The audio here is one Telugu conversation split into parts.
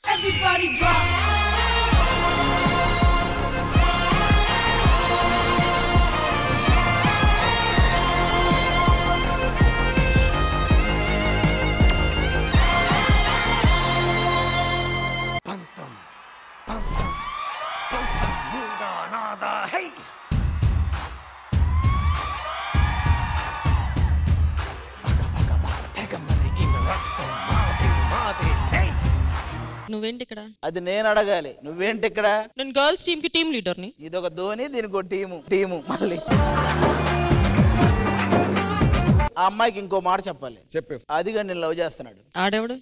Everybody drop. Pantam, pantam, pantam, nada, nada, hey. నువ్వేంటి ఇక్కడ? అది నేను అడగాలి, నువ్వేంటి ఇక్కడ? నేను గర్ల్స్ టీమ్ కి టీమ్ లీడర్ ని. ఇదొక ధోని, దీనికి టీము మళ్ళీ. ఆ అమ్మాయికి ఇంకో మాట చెప్పాలి. చెప్పు. అదిగా నేను లవ్ చేస్తున్నాడు. ఆడేవాడు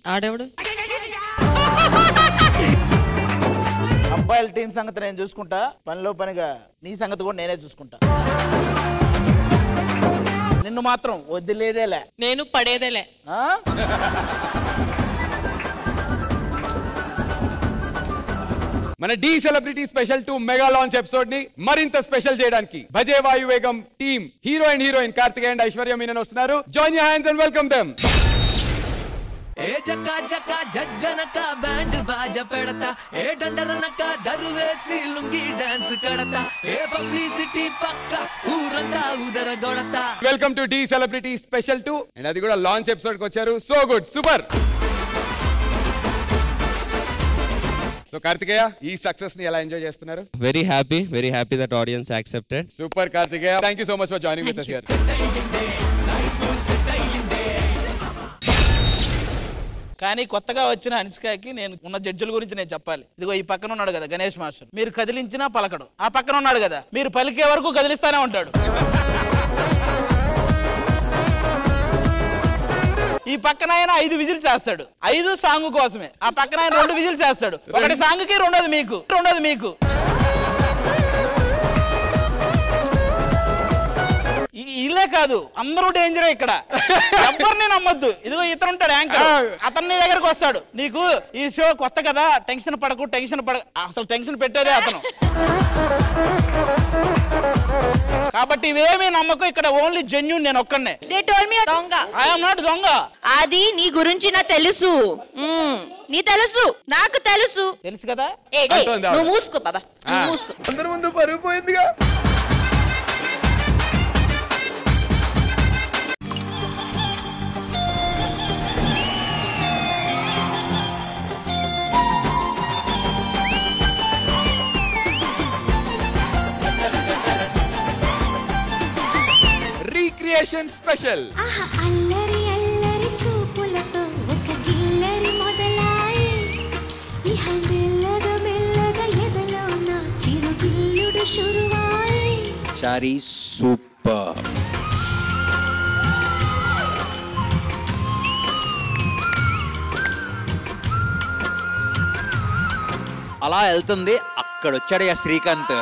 అబ్బాయిల టీం సంగతి నేను చూసుకుంటా, పనిలో పనిగా నీ సంగతి కూడా నేనే చూసుకుంటా. నిన్ను మాత్రం వదిలేదేలే, నేను పడేదేలే. మన the celebrity special 2 mega launch episode ని మరింత స్పెషల్ చేయడానికి Bhaje Vaayu Vegam team hero and heroine Karthikeya and Aishwarya Menon వస్తున్నారు. Join your hands and welcome them. ఏ జకా జకా జజ్జనక బ్యాండ్ బాజా పెడతా, ఏ డండరనక దరువేసి లుంగి డాన్స్ కడతా, ఏ పబ్లిసిటీ పక్క ఊరంతా ఉదర గొడతా. Welcome to the celebrity special 2 and అది కూడా లాంచ్ ఎపిసోడ్ కి వచ్చారు. So good, super. So Karthikeya, ఈ సక్సెస్ ని ఎలా ఎంజాయ్ చేస్తున్నారు? Very happy that audience accepted. Super Karthikeya, thank you so much for joining with us here. కానీ కొత్తగా వచ్చిన అనుష్కకి నేను ఉన్న జడ్జిల గురించి నేను చెప్పాలి. ఇదిగో ఈ పక్కన ఉన్నాడు కదా గణేష్ మాస్టర్, మీరు కదిలించినా పలకడు. ఆ పక్కన ఉన్నాడు కదా, మీరు పలికే వరకు కదిలిస్తానే ఉంటాడు. ఈ పక్కన ఆయన 5 విజిల్ చేస్తాడు, 5 సాంగ్ కోసమే. ఆ పక్కన ఆయన 2 విజిల్ చేస్తాడు, ఒకటి సాంగ్ కి, రెండోది మీకు. ఇల్లే కాదు, అందరూ డేంజరే ఇక్కడ, ఎవరిని నమ్మొద్దు. ఇదిగో ఇతను ఉంటాడు యాంకర్, అతన్ని దగ్గరకు వస్తాడు, నీకు ఈ షో కొత్త కదా, టెన్షన్ పడకు. అసలు టెన్షన్ పెట్టేదే అతను. కాబట్టి ఇవేమీ నమ్మకం, ఇక్కడ ఓన్లీ జెన్యూన్ నేను ఒక్కనే. They told me దొంగ. I am not దొంగ. అది నీ గురించి నాకు తెలుసు. నీ తెలుసు, నాకు తెలుసు. తెలుసు కదా. నువ్వు మూసుకో బాబా, మూసుకో. అందరి ముందు పరుగు పోయిందిగా. Recreation special. అల్లరి అల్లరి చూపులతో ఒక గిల్లరి మొదలాయి, ఇహ మెల్లగా ఎదలో నా చిరుగిల్లుడు షురువాయి. Shari super. అలా వెళ్తుంది, అక్కడ వచ్చాడు శ్రీకాంత్.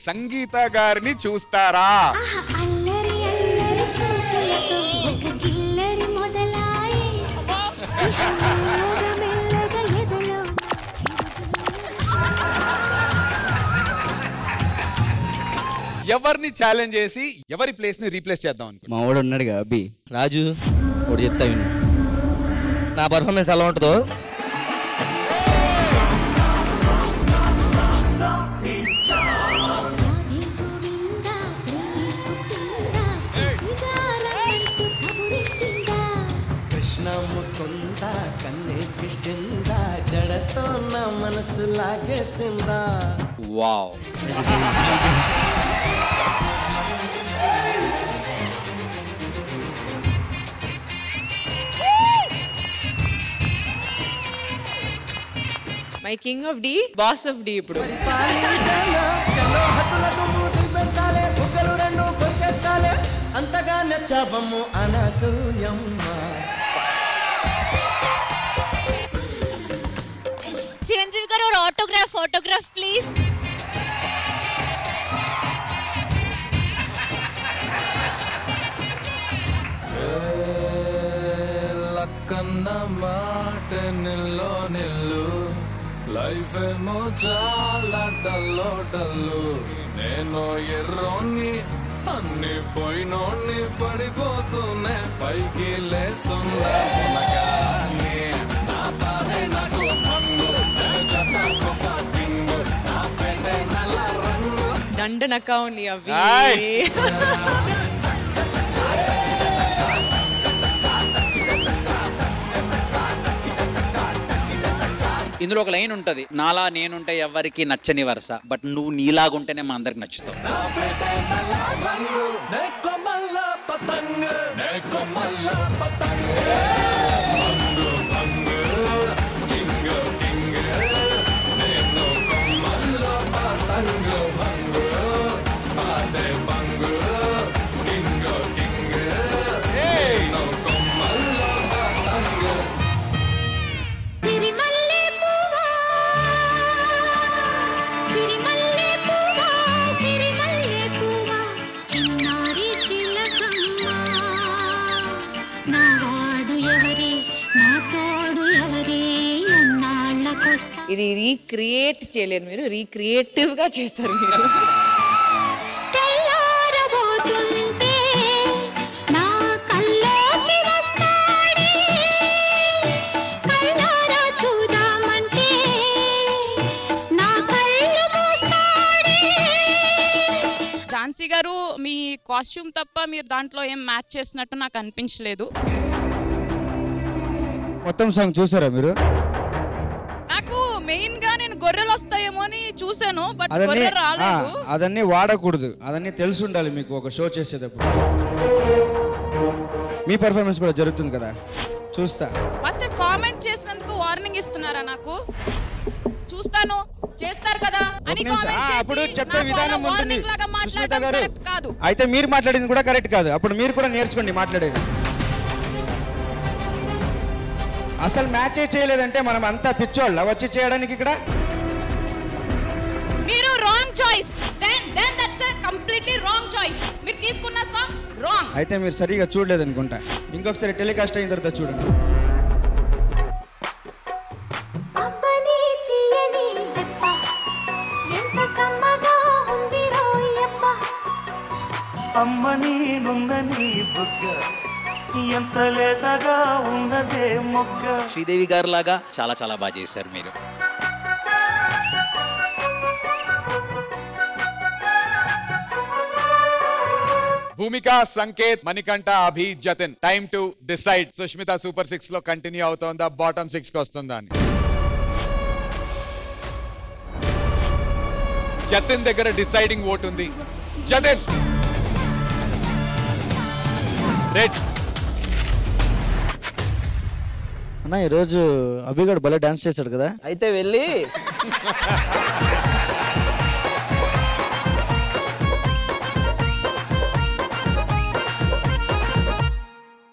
సంగీత గారిని చూస్తారా? అల్లరి అల్లరి చూపులతో ఒక గిల్లరి మొదలాయి, ఇహ మెల్లగా ఎదలో. ఎవరిని ఛాలెంజ్ చేసి ఎవరి ప్లేస్ ని రీప్లేస్ చేద్దాం అనుకుంటా? మా వాడు ఉన్నాడుగా అబ్బి రాజు, వాడు చెప్తా విను. నా పర్ఫార్మెన్స్ ఎలా ఉంటుందో ముకుందా కన్నే కృష్ణిందా జడతో నా మనసు లాగేసిందా. Wow. My king of the, boss of the. ఇప్పుడు అంతగా నచ్చాబమ్ము అనసూయమ్మ. చిరంజీవి గారు, ఆటోగ్రాఫ్ ప్లీజ్. నిల్లో నిల్లు లైఫ్ ఏమో చాలా డల్లో డల్లు నేను ఎర్రోని అన్ని పోయినోని పడిపోతూనే పైకి లేస్తున్నా పునగాని నా బాధే నాకు మంగు చెత్తకొక పింగు నా పెండే నల్ల రంగు దండనక ఓన్లీ అవి ఇందులో ఒక లైన్ ఉంటది, నాలా నేనుంటే ఎవరికి నచ్చని వరుస, బట్ నువ్వు నీలాగుంటేనే మా అందరికి నచ్చుతావు. ఇది రీక్రియేట్ చేయలేదు మీరు, రీక్రియేటివ్ గా చేశారు మీరు. ఝాన్సీ గారు మీ కాస్ట్యూమ్ తప్ప మీరు దాంట్లో ఏం మ్యాచ్ చేసినట్టు నాకు అనిపించలేదు. మొత్తం సాంగ్ చూసారా మీరు? నాకు మెయిన్ గా నేను గొర్రెలు వస్తాయేమో అని చూసాను, బట్ గొర్రె రాలేదు. అదన్నీ వాడకూడదు, అదన్నీ తెలిసి ఉండాలి మీకు ఒక షో చేసేటప్పుడు. మీ పర్ఫార్మెన్స్ కూడా జరుగుతుంది కదా, చూస్తా. ఫస్ట్ కామెంట్ చేసినందుకు వార్నింగ్ ఇస్తున్నారా నాకు? చూస్తాను చేస్తారు కదా అని అప్పుడు చెప్పే విధానం ఉంటుంది సుష్మిత గారు. కాదు అయితే మీరు మాట్లాడింది కూడా కరెక్ట్ కాదు, అప్పుడు మీరు కూడా నేర్చుకోండి మాట్లాడేది. అసలు మ్యాచే చేయలేదంటే మనం అంతా పిచ్చోళ్ళ వచ్చి చేయడానికి ఇక్కడ. మీరు wrong choice, then that's a completely wrong choice. మీరు తీసుకున్న సాంగ్ రాంగ్. అయితే మీరు సరిగా చూడలేదు అనుకుంటా, ఇంకొకసారి టెలికాస్ట్ అయిన తర్వాత చూడండి. అమ్మని నుందని బుగ్గ ఎంత లేతగా ఉన్నదే మొగ్గ. శ్రీదేవి గారు లాగా చాలా చాలా బాగా చేశారు మీరు. Bhoomika, Sanketh, Manikanta, Abhi, Jathin. Time to decide. Sushmita super 6 లో కంటిన్యూ అవుతోందా, బాటమ్ 6 కి వస్తుందా అని. జతిన్ దగ్గర డిసైడింగ్ ఓట్ ఉంది. జతిన్ రెడ్. అన్న ఈరోజు అభిగాడు భలే డాన్స్ చేశాడు కదా. అయితే వెళ్ళి